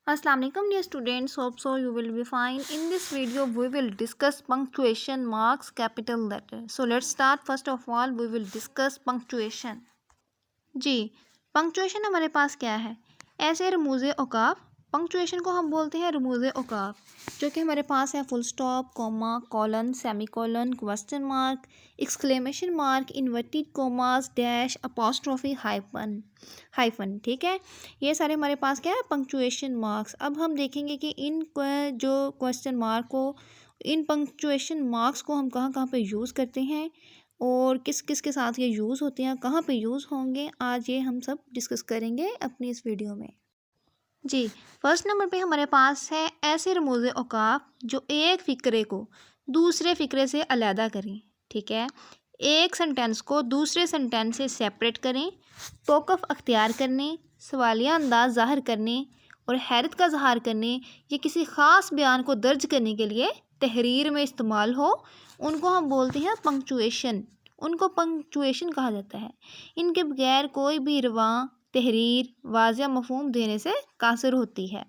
Assalamu alaikum dear students, hope so you will be fine. In this video we will discuss punctuation marks, capital letter. So let's start. First of all we will discuss punctuation. जी, punctuation हमारे पास क्या है? ऐसे रमूज़े औकाफ, punctuation को हम बोलते हैं रमूज़े औकाफ, जो कि हमारे पास है full stop, comma, colon, semi colon, question mark, exclamation mark, inverted commas, dash, apostrophe, hyphen. ठीक है, ये सारे हमारे पास क्या है? Punctuation marks. अब हम देखेंगे कि जो क्वेश्चन मार्क को, इन पंक्चुएशन मार्क्स को हम कहाँ कहाँ पे यूज़ करते हैं और किस किस के साथ ये यूज़ होते हैं, कहाँ पे यूज़ होंगे, आज ये हम सब डिस्कस करेंगे अपनी इस वीडियो में। जी, फर्स्ट नंबर पे हमारे पास है ऐसे रमूज़े औकाफ जो एक फ़िक्रे को दूसरे फ़िक्रे से अलहदा करें। ठीक है, एक सेंटेंस को दूसरे सेंटेंस से सेपरेट करें, तोक़ुफ़ अख्तियार करने, सवालिया अंदाज़ ज़ाहिर करने और हैरत का इज़हार करने या किसी ख़ास बयान को दर्ज करने के लिए तहरीर में इस्तेमाल हो, उनको हम बोलते हैं पंक्चुएशन। उनको पंक्चुएशन कहा जाता है। इनके बगैर कोई भी रवां तहरीर वाज़िया मफ़हूम देने से कासिर होती है।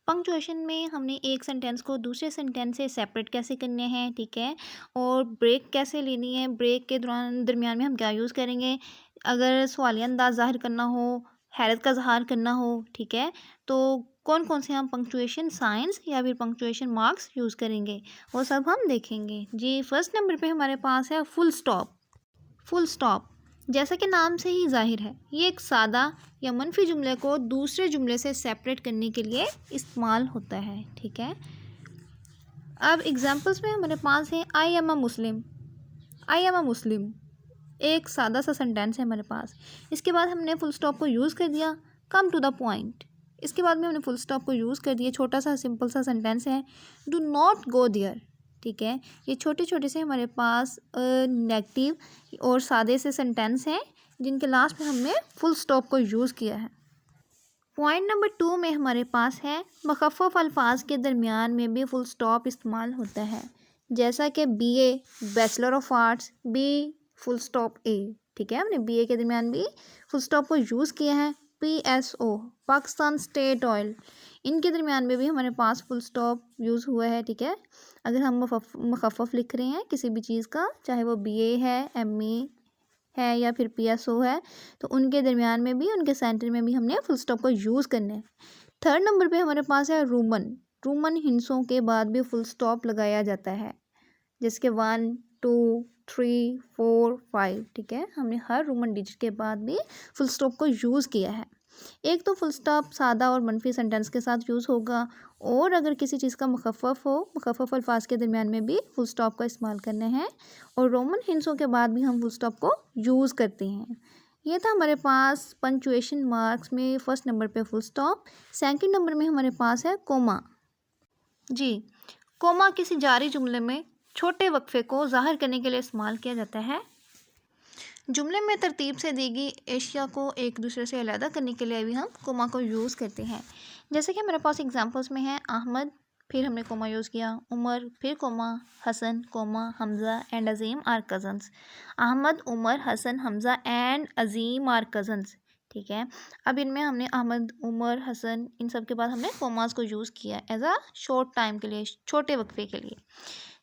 पंक्चुएशन में हमने एक सेंटेंस को दूसरे सेंटेंस से सेपरेट कैसे करने हैं, ठीक है, और ब्रेक कैसे लेनी है, ब्रेक के दरमियान में हम क्या यूज़ करेंगे, अगर सवालिया अंदाज़ ज़ाहिर करना हो, हैरत का इज़हार करना हो, ठीक है, तो कौन कौन से हम पंक्चुएशन साइंस या फिर पंक्चुएशन मार्क्स यूज़ करेंगे, वो सब हम देखेंगे। जी, फर्स्ट नंबर पे हमारे पास है फुल स्टॉप। फुल स्टॉप जैसा कि नाम से ही जाहिर है, ये एक सादा या मनफी जुमले को दूसरे जुमले से सेपरेट करने के लिए इस्तेमाल होता है। ठीक है, अब एग्जांपल्स में हमारे पास है I am a Muslim. I am a मुस्लिम एक सादा सा सेंटेंस है हमारे पास। इसके बाद हमने फुल स्टॉप को यूज़ कर दिया, कम टू द पॉइंट। इसके बाद में हमने फुल स्टॉप को यूज़ कर दिया, छोटा सा सिंपल सा सेंटेंस है, डू नॉट गो देयर। ठीक है, ये छोटे छोटे से हमारे पास नेगेटिव और सादे से सेंटेंस हैं जिनके लास्ट में हमने फुल स्टॉप को यूज़ किया है। पॉइंट नंबर 2 में हमारे पास है मुख़फ़्फ़फ़ अल्फाज के दरमियान में भी फुल स्टॉप इस्तेमाल होता है, जैसा कि BA bachelor of arts, B full stop A। ठीक है, हमने BA के दरमियान भी फुल स्टॉप को यूज़ किया है। PSO पाकिस्तान स्टेट ऑयल, इनके दरमियान में भी हमारे पास फुल स्टॉप यूज़ हुआ है। ठीक है, अगर हम मुख़फ़्फ़फ़ लिख रहे हैं किसी भी चीज़ का, चाहे वो BA है, MA है या फिर PSO है, तो उनके दरमियान में भी, उनके सेंटर में भी हमने फुल स्टॉप को यूज़ करना है। थर्ड नंबर पे हमारे पास है रूमन। रूमन हिंसों के बाद भी फुल स्टॉप लगाया जाता है, जिसके 1 2 3 4 5। ठीक है, हमने हर रोमन डिजिट के बाद भी फुल स्टॉप को यूज़ किया है। एक तो फुल स्टॉप सादा और मनफी सेंटेंस के साथ यूज़ होगा, और अगर किसी चीज़ का मुख़फ़्फ़फ़ हो, मुख़फ़्फ़फ़ अल्फाज के दरमियान में भी फुल स्टॉप का इस्तेमाल करना है, और रोमन हिंसों के बाद भी हम फुल स्टॉप को यूज़ करते हैं। ये था हमारे पास पंक्चुएशन मार्क्स में फर्स्ट नंबर पे फुल स्टॉप। सेकंड नंबर में हमारे पास है कोमा। जी, कोमा किसी जारी जुमले में छोटे वक्फे को ज़ाहिर करने के लिए इस्तेमाल किया जाता है। जुमले में तरतीब से दी गई एशिया को एक दूसरे से अलहदा करने के लिए भी हम कोमा को यूज़ करते हैं। जैसे कि हमारे पास एग्जांपल्स में है अहमद, फिर हमने कोमा यूज़ किया, उमर, फिर comma, Hasan, comma, Hamza and Azeem are cousins. Ahmad, Umar, Hasan, Hamza and Azeem are cousins. ठीक है, अब इनमें हमने अहमद, उमर, हसन, इन सब के बाद हमने कोमास को यूज़ किया एज अ शॉर्ट टाइम के लिए, छोटे वक्फे के लिए।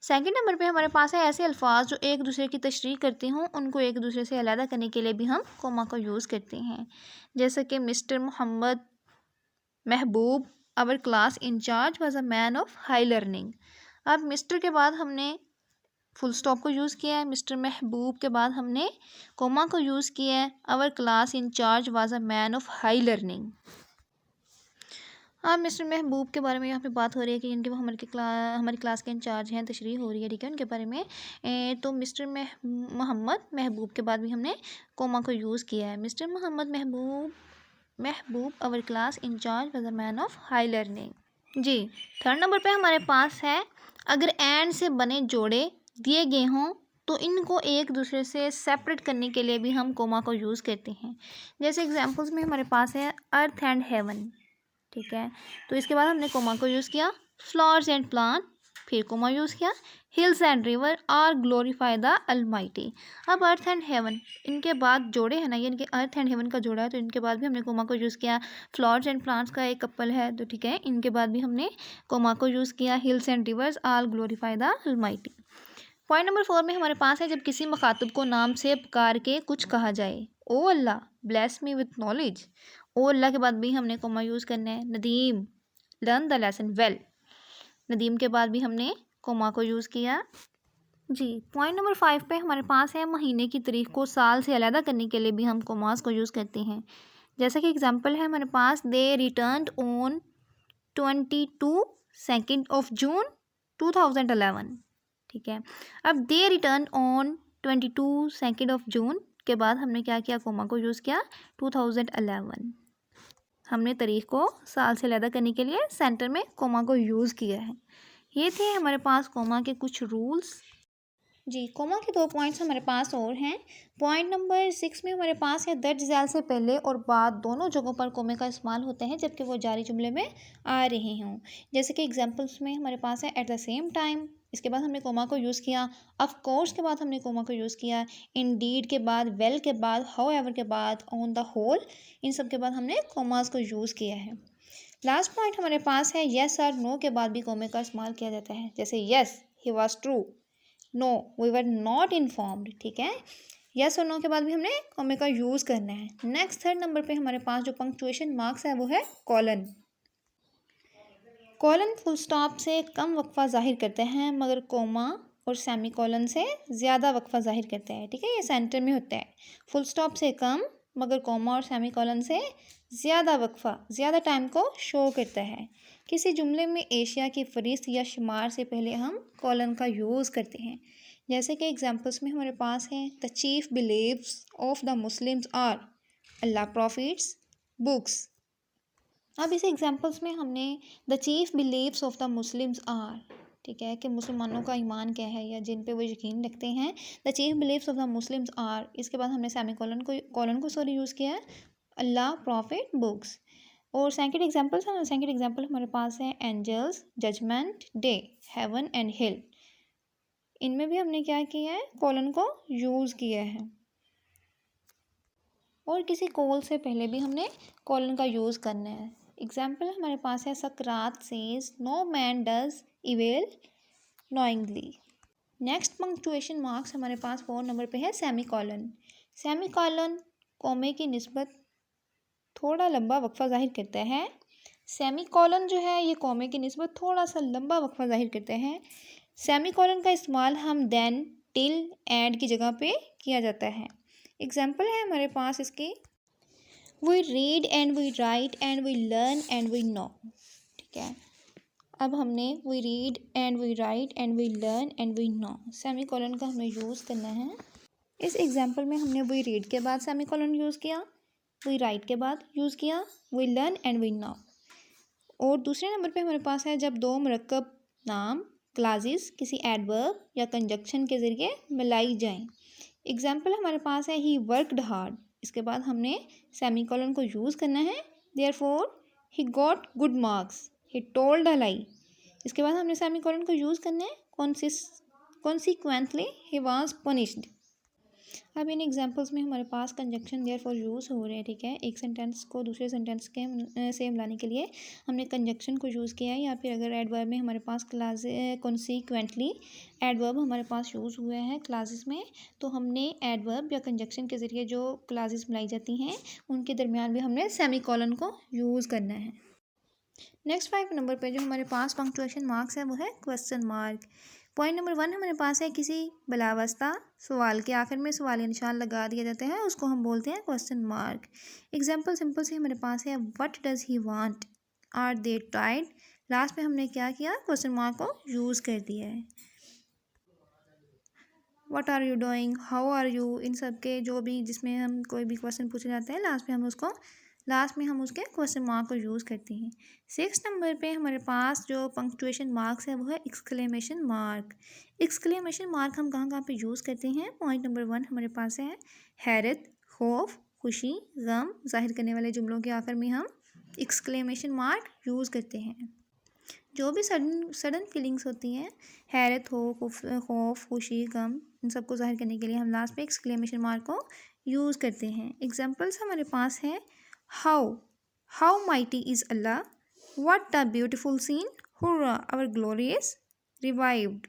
सेकंड नंबर पे हमारे पास है ऐसे अल्फाज जो एक दूसरे की तशरीह करते हों, उनको एक दूसरे से अलहदा करने के लिए भी हम कोमा को यूज़ करते हैं। जैसे कि mister Mohammad Mahboob our class in charge was a man of high learning. अब मिस्टर के बाद हमने फुल स्टॉप को यूज़ किया है, मिस्टर महबूब के बाद हमने कोमा को यूज़ किया है, our class in charge was a man of high learning. हाँ, मिस्टर महबूब के बारे में यहाँ पे बात हो रही है कि इनके वो हमारी क्लास के इंचार्ज हैं, तशरीह हो रही है, ठीक है, उनके बारे में। तो मिस्टर मोहम्मद महबूब के बाद भी हमने कोमा को यूज़ किया है। Mister Mohammad Mahboob our class in charge was a man of high learning. जी, थर्ड नंबर पे हमारे पास है अगर एंड से बने जोड़े दिए गए हों तो इनको एक दूसरे से सेपरेट करने के लिए भी हम कोमा को यूज़ करते हैं। जैसे एग्जांपल्स में हमारे पास है अर्थ एंड हेवन। ठीक है, तो इसके बाद हमने कोमा को यूज़ किया, फ्लावर्स एंड प्लांट, फिर कोमा यूज़ किया, hills and river are glorify the almighty. अब अर्थ एंड हेवन इनके बाद जोड़े हैं ना, ये इनके अर्थ एंड हेवन का जोड़ा है, तो इनके बाद भी हमने कोमा को यूज़ किया। फ्लावर्स एंड प्लांट्स का एक कपल है, तो ठीक है, इनके बाद भी हमने कोमा को यूज़ किया। Hills and rivers are glorify the almighty. Point number 4 में हमारे पास है, जब किसी मखातब को नाम से पुकार के कुछ कहा जाए, ओ अल्लाह ब्लेस मी विथ नॉलेज। ओ अल्लाह के बाद भी हमने कोमा यूज़ करना है। Nadeem learn the lesson well, Nadeem के बाद भी हमने कोमा को यूज़ किया जी। पॉइंट नंबर 5 पे हमारे पास है, महीने की तारीख को साल से अलहदा करने के लिए भी हम कोमास को यूज़ करते हैं। जैसे कि एग्जांपल है हमारे पास, दे रिटर्न ऑन 22 जून 2011। ठीक है, अब दे रिटर्न ऑन 22 जून के बाद हमने क्या किया, कोमा को यूज़ किया 2011। हमने तारीख को साल से अलहदा करने के लिए सेंटर में कोमा को यूज़ किया है। ये थे हमारे पास कोमा के कुछ रूल्स जी। कोमा के 2 पॉइंट्स हमारे पास और हैं। पॉइंट नंबर 6 में हमारे पास है, दर्ज झैल से पहले और बाद दोनों जगहों पर कोमे का इस्तेमाल होते हैं जबकि वो जारी जुमले में आ रहे हों। जैसे कि एग्जांपल्स में हमारे पास है, एट द सेम टाइम, इसके बाद हमने कोमा को यूज़ किया। ऑफ कोर्स के बाद हमने कोमा को यूज़ किया। इंडीड के बाद, वेल के बाद, हाउएवर के बाद, ऑन द होल, इन सब के बाद हमने कोमास को यूज़ किया है। लास्ट पॉइंट हमारे पास है, येस और नो के बाद भी कोमे का इस्तेमाल किया जाता है। जैसे yes he was true, no we were not informed. ठीक है, यस और नो के बाद भी हमने कॉमे का यूज़ करना है। नेक्स्ट 3rd नंबर पे हमारे पास जो पंक्चुएशन मार्क्स है वो है कॉलन। कॉलन फुल स्टॉप से कम वक्फा जाहिर करते हैं, मगर कोमा और सेमी कॉलन से ज़्यादा वक्फा जाहिर करते हैं। ठीक है, ये सेंटर में होता है। फुल स्टॉप से कम, मगर कोमा और सेमी कॉलन से ज़्यादा वक्फा, ज़्यादा टाइम को शो करता है। किसी जुमले में एशिया की फहरिस्त या शुमार से पहले हम कॉलन का यूज़ करते हैं। जैसे कि एग्जांपल्स में हमारे पास है, the chief beliefs of the Muslims are, Allah prophets books. अब इस एग्जांपल्स में हमने the chief beliefs of the Muslims are, ठीक है, कि मुसलमानों का ईमान क्या है या जिन पे वो यकीन रखते हैं, the chief beliefs of the Muslims are. इसके बाद हमने सेमी कॉलन को यूज़ किया है, अल्लाह प्रॉफिट बुक्स। और सेकंड एग्जांपल हमारे पास है, angels judgment day, heaven and hell. इनमें भी हमने क्या किया है, कॉलन को यूज़ किया है। और किसी कॉल से पहले भी हमने कॉलन का यूज़ करना है। एग्जाम्पल हमारे पास है, सकरात says no man does evil knowingly. Next punctuation marks हमारे पास 4 नंबर पे है, सेमी कॉलन। सेमी कॉलन कोमे की निस्बत थोड़ा लंबा वक्फा जाहिर करता है। सेमी कॉलन जो है ये कोमे की निस्बत थोड़ा सा लंबा वक्फा जाहिर करते हैं। सेमी कॉलन का इस्तेमाल हम देन, टिल, एंड की जगह पे किया जाता है। एग्जाम्पल है हमारे पास इसकी, we read and we write and we learn and we know. ठीक है, अब हमने we read and we write and we learn and we know, semicolon का हमें यूज़ करना है। इस एग्जाम्पल में हमने वी रीड के बाद सेमी कॉलन यूज़ किया, वी राइट के बाद यूज़ किया, we learn and we know. और दूसरे नंबर पे हमारे पास है, जब दो मरकब नाम क्लासेस किसी एडवर्ब या कंजक्शन के ज़रिए मिलाई जाएं। एग्जाम्पल हमारे पास है, ही वर्कड हार्ड। इसके बाद हमने सेमी कॉलन को यूज़ करना है, therefore he got good marks, he told a lie. इसके बाद हमने सेमी कॉलन को यूज़ करना है, कॉन्सिक्वेंटली ही वाज पनिश्ड। अब इन एग्जांपल्स में हमारे पास कंजक्शन देयरफॉर यूज़ हो रहे हैं। ठीक है, एक सेंटेंस को दूसरे सेंटेंस के से मिलाने के लिए हमने कंजक्शन को यूज़ किया है, या फिर अगर एडवर्ब में हमारे पास क्लास कॉन्सिक्वेंटली एडवर्ब हमारे पास यूज़ हुए हैं क्लासेस में, तो हमने एडवर्ब या कंजक्शन के ज़रिए जो क्लासेस मिलाई जाती हैं उनके दरमियान भी हमने सेमी कॉलन को यूज़ करना है। नेक्स्ट 5 नंबर पे जो हमारे पास पंक्चुएशन मार्क्स है वो है क्वेश्चन मार्क। पॉइंट नंबर 1 हमारे पास है, किसी बिलावस्ता सवाल के आखिर में सवालिया निशान लगा दिया जाता है, उसको हम बोलते हैं क्वेश्चन मार्क। एग्जाम्पल सिंपल से हमारे पास है, what does he want, are they टाइड। लास्ट में हमने क्या किया, क्वेश्चन मार्क को यूज़ कर दिया है। What are you doing, how are you, इन सब के जो भी जिसमें हम कोई भी क्वेश्चन पूछे जाते हैं लास्ट में हम उसके क्वेश्चन मार्क को यूज़ करते हैं। 6 नंबर पे हमारे पास जो पंक्चुएशन मार्क्स है वो है एक्सक्लेमेशन मार्क। एक्सक्लेमेशन मार्क हम कहाँ पे यूज़ करते हैं। पॉइंट नंबर 1 हमारे पास है, हैरत, खौफ, खुशी, गम जाहिर करने वाले जुमलों के आखिर में हम एक्सक्लेमेशन मार्क यूज़ करते हैं। जो भी सडन सडन फीलिंग्स होती हैं, हैरत हो, खौफ, खुशी, गम, इन सबको ज़ाहिर करने के लिए हम लास्ट में एक्सक्लेमेशन मार्क को यूज़ करते हैं। एग्जांपल्स हमारे पास हैं, how how mighty is Allah, what a beautiful scene, hurrah our glory is revived.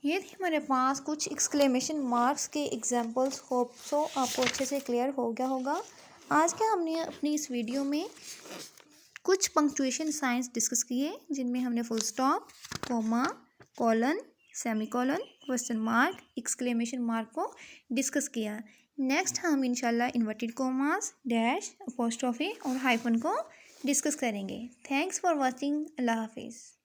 ये थी हमारे पास कुछ एक्सक्लेमेशन मार्क्स के एग्जांपल्स। होप सो आपको अच्छे से क्लियर हो गया होगा। आज के हमने अपनी इस वीडियो में कुछ पंक्चुएशन साइंस डिस्कस किए, जिनमें हमने full stop, comma, colon, semicolon, question mark, exclamation mark को डिस्कस किया। नेक्स्ट हम इंशाल्लाह इन्वर्टेड कोमास, डैश, अपोस्ट्रोफी और हाइफन को डिस्कस करेंगे। Thanks for watching. अल्लाह हाफिज़।